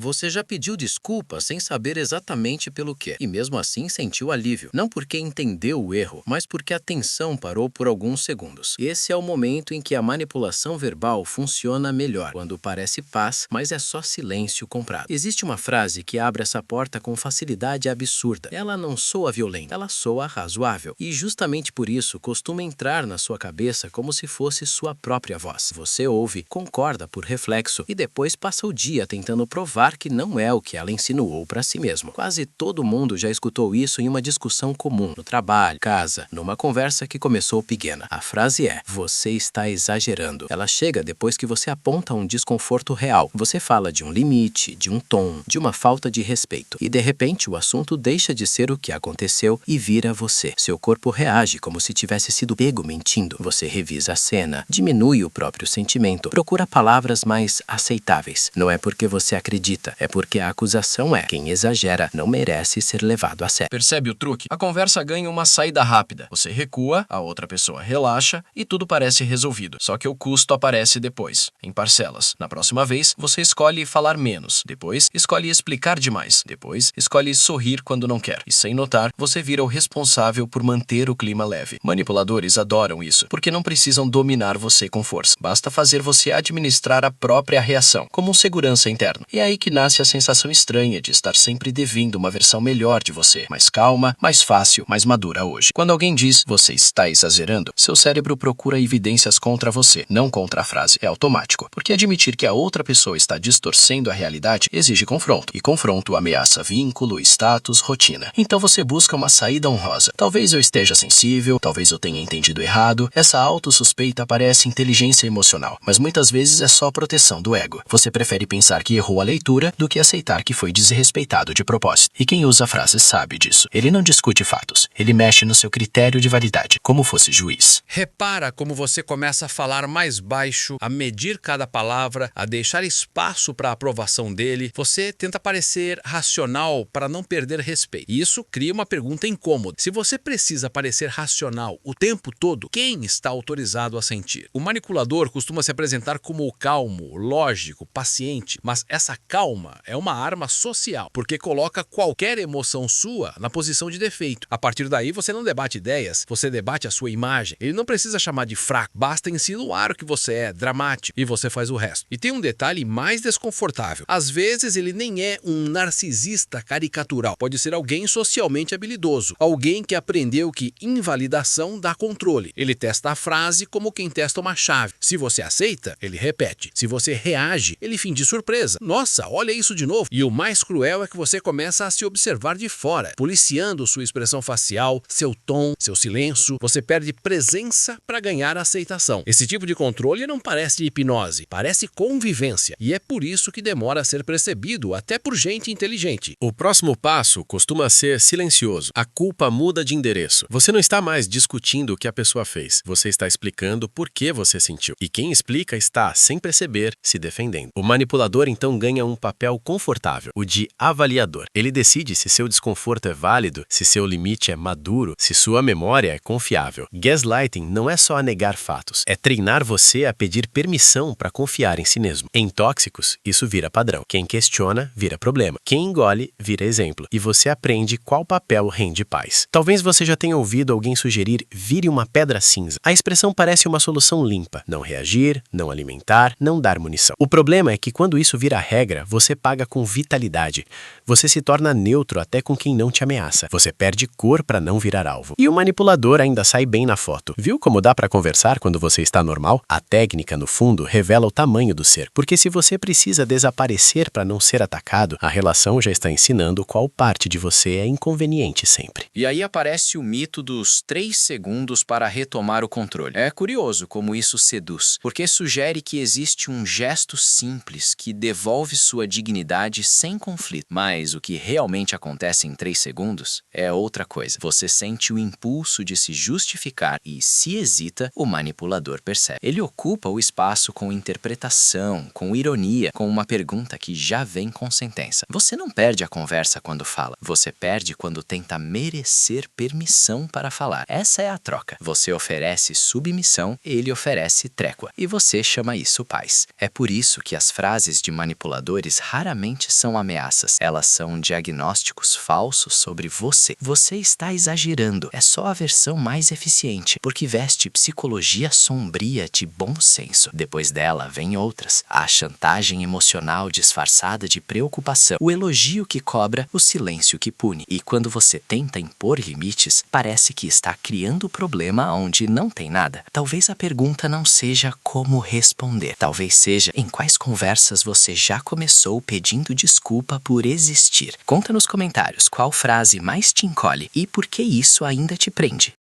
Você já pediu desculpa sem saber exatamente pelo quê, e mesmo assim sentiu alívio. Não porque entendeu o erro, mas porque a tensão parou por alguns segundos. Esse é o momento em que a manipulação verbal funciona melhor, quando parece paz, mas é só silêncio comprado. Existe uma frase que abre essa porta com facilidade absurda. Ela não soa violenta, ela soa razoável. E justamente por isso costuma entrar na sua cabeça como se fosse sua própria voz. Você ouve, concorda por reflexo e depois passa o dia tentando provar que não é o que ela insinuou para si mesmo. Quase todo mundo já escutou isso em uma discussão comum, no trabalho, casa, numa conversa que começou pequena. A frase é: você está exagerando. Ela chega depois que você aponta um desconforto real. Você fala de um limite, de um tom, de uma falta de respeito. E de repente o assunto deixa de ser o que aconteceu e vira você. Seu corpo reage como se tivesse sido pego mentindo. Você revisa a cena, diminui o próprio sentimento, procura palavras mais aceitáveis. Não é porque você acredita, é porque a acusação é: quem exagera não merece ser levado a sério. Percebe o truque? A conversa ganha uma saída rápida. Você recua, a outra pessoa relaxa e tudo parece resolvido. Só que o custo aparece depois, em parcelas. Na próxima vez, você escolhe falar menos. Depois, escolhe explicar demais. Depois, escolhe sorrir quando não quer. E sem notar, você vira o responsável por manter o clima leve. Manipuladores adoram isso, porque não precisam dominar você com força. Basta fazer você administrar a própria reação, como um segurança interno. E é aí que nasce a sensação estranha de estar sempre devendo uma versão melhor de você, mais calma, mais fácil, mais madura hoje. Quando alguém diz "você está exagerando", seu cérebro procura evidências contra você, não contra a frase. É automático, porque admitir que a outra pessoa está distorcendo a realidade exige confronto, e confronto ameaça vínculo, status, rotina. Então você busca uma saída honrosa. Talvez eu esteja sensível, talvez eu tenha entendido errado. Essa autossuspeita parece inteligência emocional, mas muitas vezes é só proteção do ego. Você prefere pensar que errou a leitura do que aceitar que foi desrespeitado de propósito. E quem usa a frase sabe disso. Ele não discute fatos, ele mexe no seu critério de validade, como fosse juiz. Repara como você começa a falar mais baixo, a medir cada palavra, a deixar espaço para a aprovação dele. Você tenta parecer racional para não perder respeito. E isso cria uma pergunta incômoda. Se você precisa parecer racional o tempo todo, quem está autorizado a sentir? O manipulador costuma se apresentar como calmo, lógico, paciente, mas essa calma é uma arma social, porque coloca qualquer emoção sua na posição de defeito. A partir daí você não debate ideias, você debate a sua imagem. Ele não precisa chamar de fraco, basta insinuar o que você é, dramático, e você faz o resto. E tem um detalhe mais desconfortável. Às vezes ele nem é um narcisista caricatural, pode ser alguém socialmente habilidoso, alguém que aprendeu que invalidação dá controle. Ele testa a frase como quem testa uma chave. Se você aceita, ele repete. Se você reage, ele finge surpresa. Nossa, olha isso de novo. E o mais cruel é que você começa a se observar de fora, policiando sua expressão facial, seu tom, seu silêncio. Você perde presença para ganhar aceitação. Esse tipo de controle não parece hipnose, parece convivência. E é por isso que demora a ser percebido até por gente inteligente. O próximo passo costuma ser silencioso. A culpa muda de endereço. Você não está mais discutindo o que a pessoa fez. Você está explicando por que você sentiu. E quem explica está, sem perceber, se defendendo. O manipulador então ganha um papel confortável, o de avaliador. Ele decide se seu desconforto é válido, se seu limite é maduro, se sua memória é confiável. Gaslighting não é só negar fatos, é treinar você a pedir permissão para confiar em si mesmo. Em tóxicos, isso vira padrão. Quem questiona, vira problema. Quem engole, vira exemplo. E você aprende qual papel rende paz. Talvez você já tenha ouvido alguém sugerir "vire uma pedra cinza". A expressão parece uma solução limpa. Não reagir, não alimentar, não dar munição. O problema é que quando isso vira regra, você paga com vitalidade. Você se torna neutro até com quem não te ameaça. Você perde cor para não virar alvo. E o manipulador ainda sai bem na foto. Viu como dá para conversar quando você está normal? A técnica, no fundo, revela o tamanho do ser. Porque se você precisa desaparecer para não ser atacado, a relação já está ensinando qual parte de você é inconveniente sempre. E aí aparece o mito dos 3 segundos para retomar o controle. É curioso como isso seduz, porque sugere que existe um gesto simples que devolve sua dignidade sem conflito. Mas o que realmente acontece em 3 segundos é outra coisa. Você sente o impulso de se justificar e, se hesita, o manipulador percebe. Ele ocupa o espaço com interpretação, com ironia, com uma pergunta que já vem com sentença. Você não perde a conversa quando fala, você perde quando tenta merecer permissão para falar. Essa é a troca. Você oferece submissão, ele oferece trégua. E você chama isso paz. É por isso que as frases de manipuladores limites raramente são ameaças. Elas são diagnósticos falsos sobre você. Você está exagerando. É só a versão mais eficiente, porque veste psicologia sombria de bom senso. Depois dela vem outras. A chantagem emocional disfarçada de preocupação, o elogio que cobra, o silêncio que pune. E quando você tenta impor limites, parece que está criando problema onde não tem nada. Talvez a pergunta não seja como responder. Talvez seja em quais conversas você já começou pedindo desculpa por existir. Conta nos comentários qual frase mais te encolhe e por que isso ainda te prende.